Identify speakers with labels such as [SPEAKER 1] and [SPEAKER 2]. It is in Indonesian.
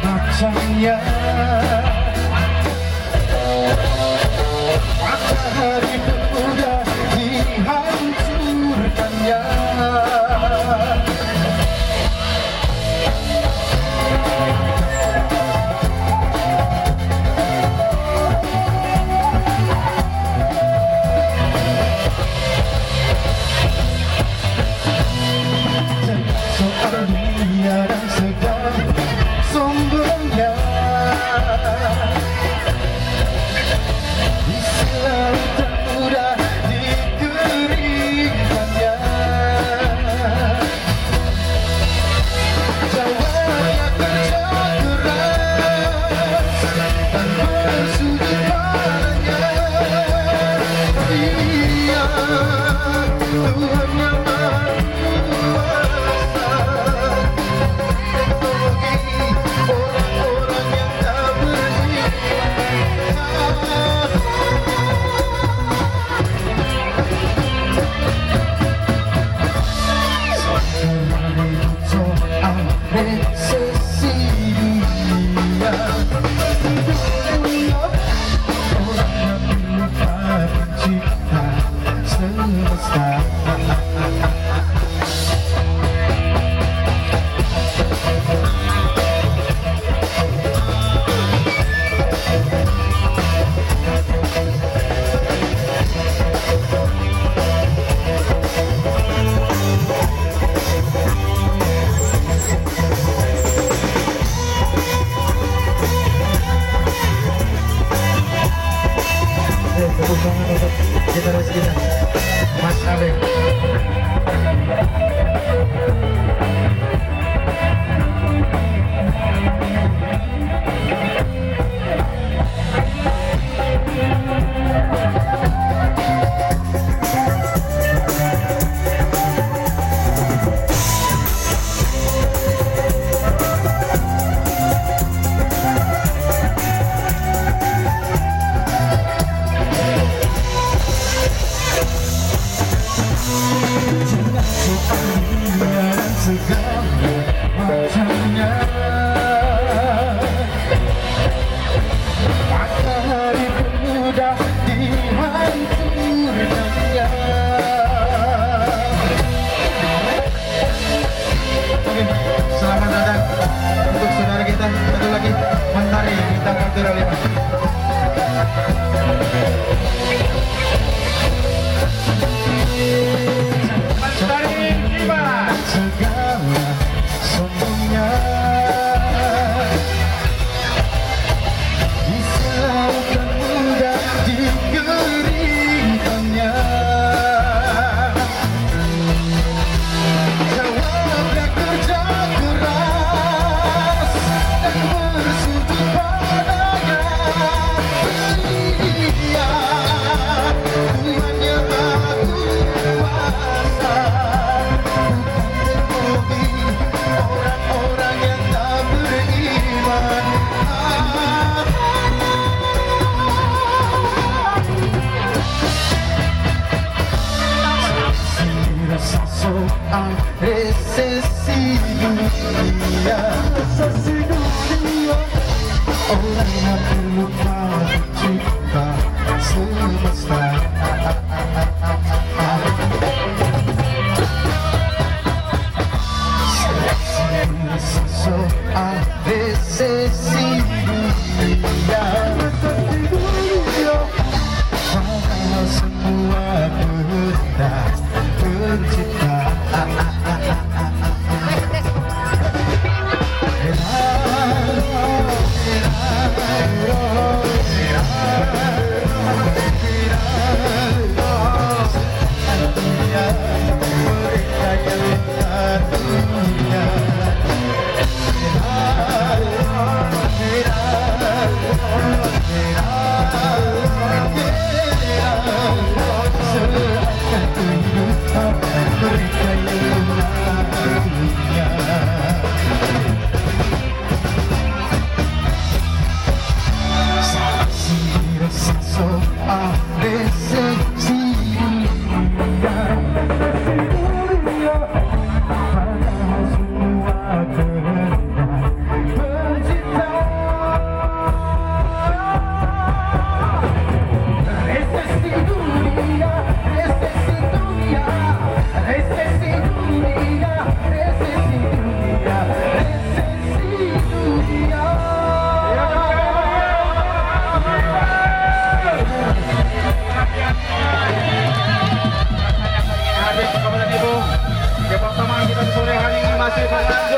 [SPEAKER 1] macamnya matahari mudah dihancurkannya. Soal dunia dan segala sumbernya, istilah tak mudah dikeringkannya. Jawabnya kerja keras dan bersujud padanya. Dia Tuhan yang Maha Kuasa, orang-orang yang tak beriman. Soal resesi dunia, orang yang lupa pencipta semesta. Tepuk tangan untuk gitaris kita, Mas Abeng. Segala macamnya, matahari mudah dihancurkannya. Oke, selamat datang untuk saudara kita satu lagi, Mentari Bintang Kultura 5. Segala semuanya diselaukan mudah dikeringkannya. Jawabnya kerja keras dan bersujud padanya. Dia Tuhan yang Maha Kuasa, orang-orang yang tak beriman. Rasa soal resesi dunia, resesi dunia, orang yang terluka cinta semesta. So a veces sí, semua benda tercipta.
[SPEAKER 2] Kebersamaan kita sore hari ini masih sangat